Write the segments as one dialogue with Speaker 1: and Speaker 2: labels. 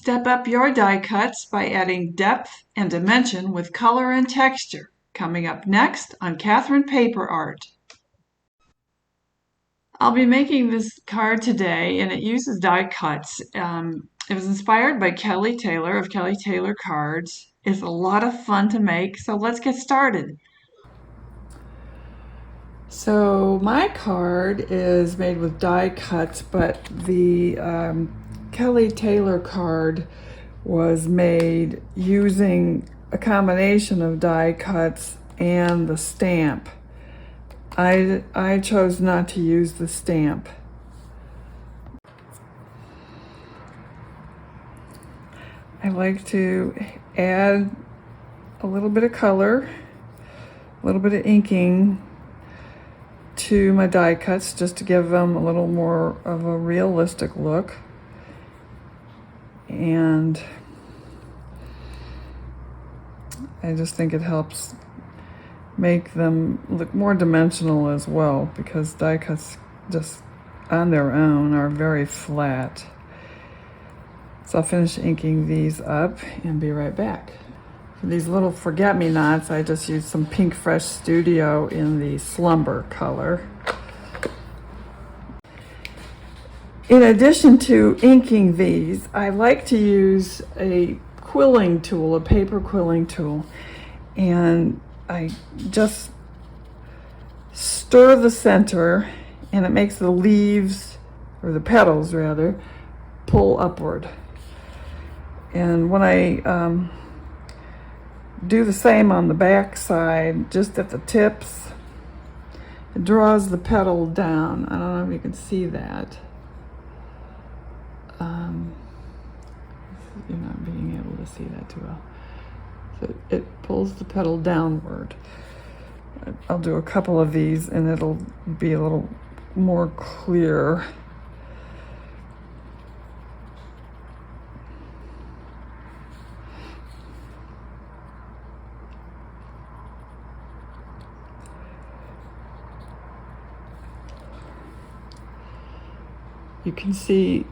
Speaker 1: Step up your die cuts by adding depth and dimension with color and texture. Coming up next on Catherine Paper Art. I'll be making this card today, and it uses die cuts. It was inspired by Kelly Taylor of Kelly Taylor Cards. It's a lot of fun to make, so let's get started. So my card is made with die cuts, but the Kelly Taylor card was made using a combination of die cuts and the stamp. I chose not to use the stamp. I like to add a little bit of color, a little bit of inking to my die cuts just to give them a little more of a realistic look. And I just think it helps make them look more dimensional as well, because die cuts just on their own are very flat. So I'll finish inking these up and be right back. For these little forget-me-nots, I just used some Pinkfresh Studio in the Slumber color. In addition to inking these, I like to use a quilling tool, a paper quilling tool, and I just stir the center, and it makes the leaves, or the petals rather, pull upward. And when I do the same on the back side, just at the tips, it draws the petal down. I don't know if you can see that. You're not being able to see that too well. So it pulls the petal downward. I'll do a couple of these and it'll be a little more clear. You can see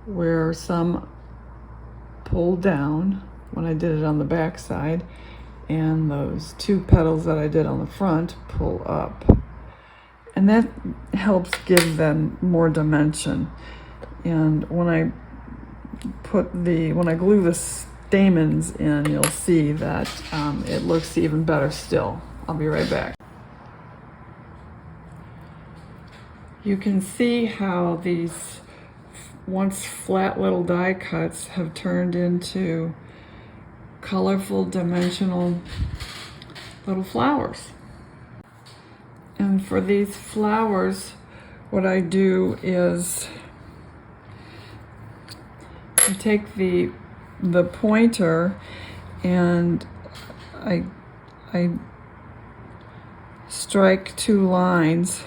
Speaker 1: where some pull down when I did it on the back side, and those two petals that I did on the front pull up. And that helps give them more dimension. And when I glue the stamens in, you'll see that it looks even better still. I'll be right back. You can see how these once flat little die cuts have turned into colorful, dimensional little flowers. And for these flowers, what I do is I take the pointer and I strike two lines.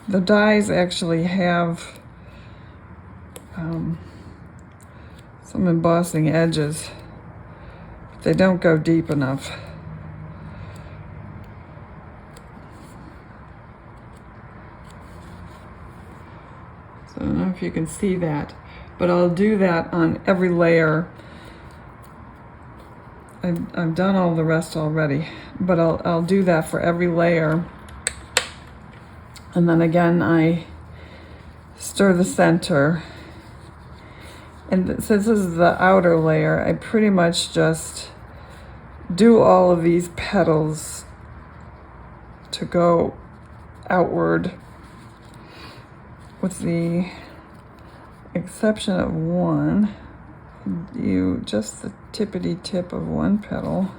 Speaker 1: The dies actually have some embossing edges, but they don't go deep enough. So I don't know if you can see that, but I'll do that on every layer. I've done all the rest already, but I'll do that for every layer. And then again, I stir the center. And since this is the outer layer, I pretty much just do all of these petals to go outward, with the exception of one. Just the tippity tip of one petal.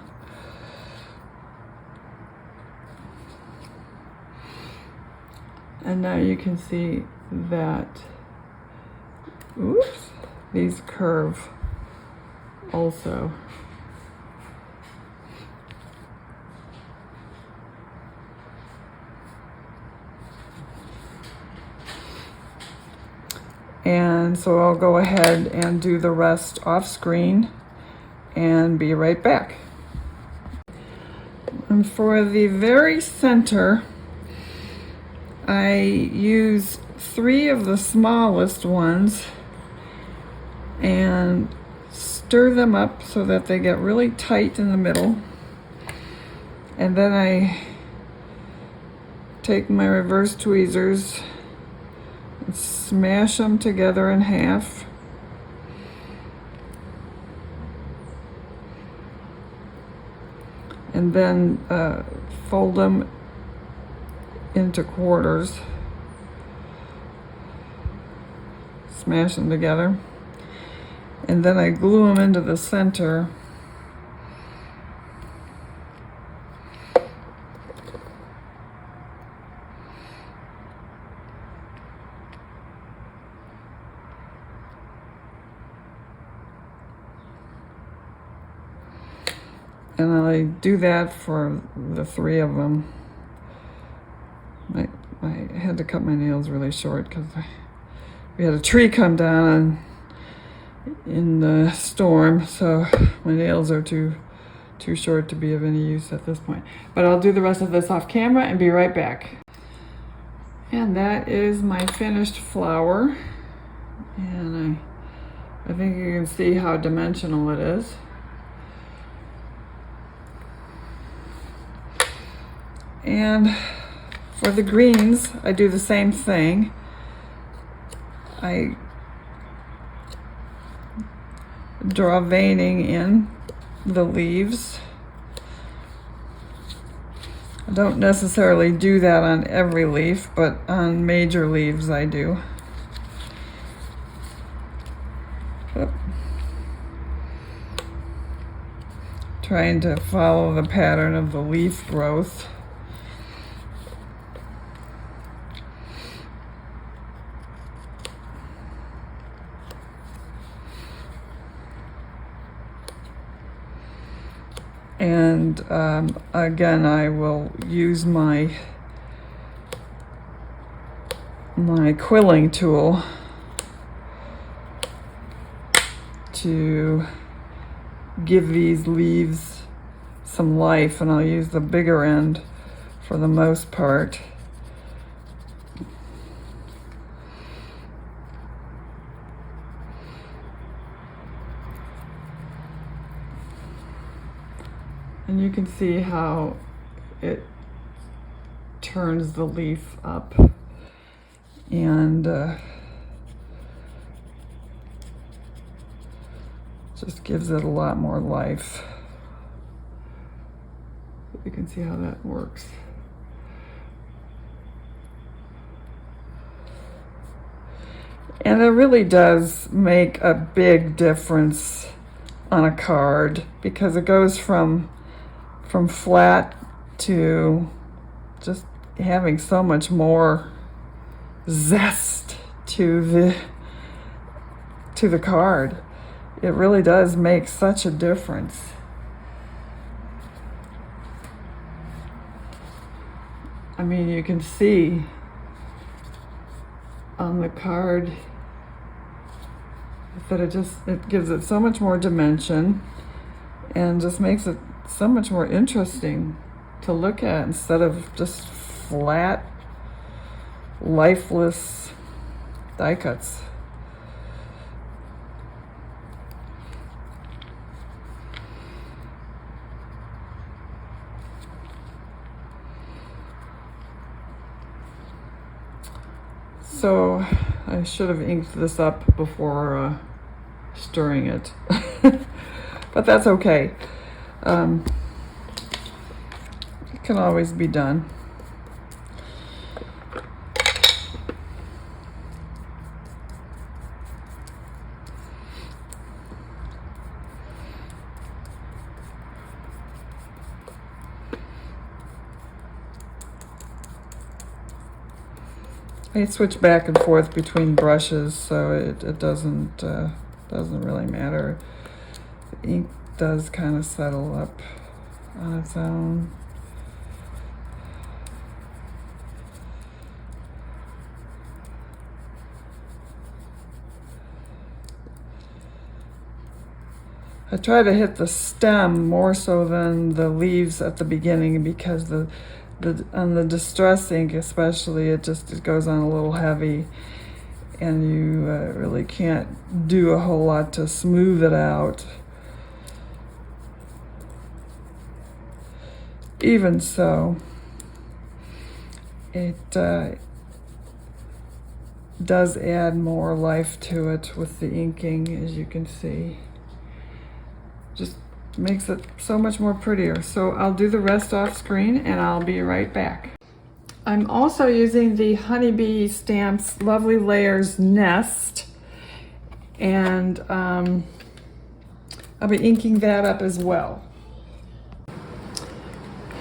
Speaker 1: And now you can see that, oops, these curve also. And so I'll go ahead and do the rest off screen and be right back. And for the very center, I use 3 of the smallest ones and stir them up so that they get really tight in the middle. And then I take my reverse tweezers and smash them together in half. And then fold them into quarters. Smash them together. And then I glue them into the center. And I do that for the 3 of them. I had to cut my nails really short because we had a tree come down in the storm, so my nails are too short to be of any use at this point. But I'll do the rest of this off camera and be right back. And that is my finished flower. And I think you can see how dimensional it is. And for the greens, I do the same thing. I draw veining in the leaves. I don't necessarily do that on every leaf, but on major leaves I do. Trying to follow the pattern of the leaf growth. And again, I will use my quilling tool to give these leaves some life, and I'll use the bigger end for the most part. And you can see how it turns the leaf up and just gives it a lot more life. You can see how that works. And it really does make a big difference on a card because it goes from flat to just having so much more zest to the card. It really does make such a difference. I mean, you can see on the card that it gives it so much more dimension and just makes it so much more interesting to look at instead of just flat, lifeless die cuts. So I should have inked this up before stirring it, but that's okay. It can always be done. I switch back and forth between brushes, so it doesn't really matter. The ink does kind of settle up on its own. I try to hit the stem more so than the leaves at the beginning, because on the Distress ink especially, it goes on a little heavy, and you really can't do a whole lot to smooth it out. Even so, it does add more life to it with the inking, as you can see. Just makes it so much more prettier. So I'll do the rest off screen and I'll be right back. I'm also using the Honeybee Stamps Lovely Layers Nest, and I'll be inking that up as well.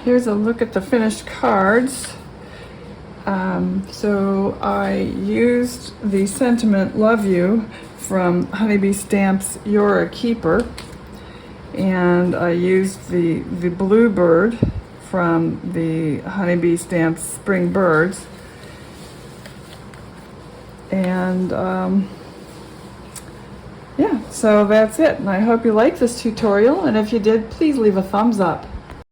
Speaker 1: Here's a look at the finished cards. So I used the sentiment Love You from Honeybee Stamps You're a Keeper, and I used the Bluebird from the Honeybee Stamps Spring Birds, and yeah, so that's it, and I hope you like this tutorial, and if you did, please leave a thumbs up.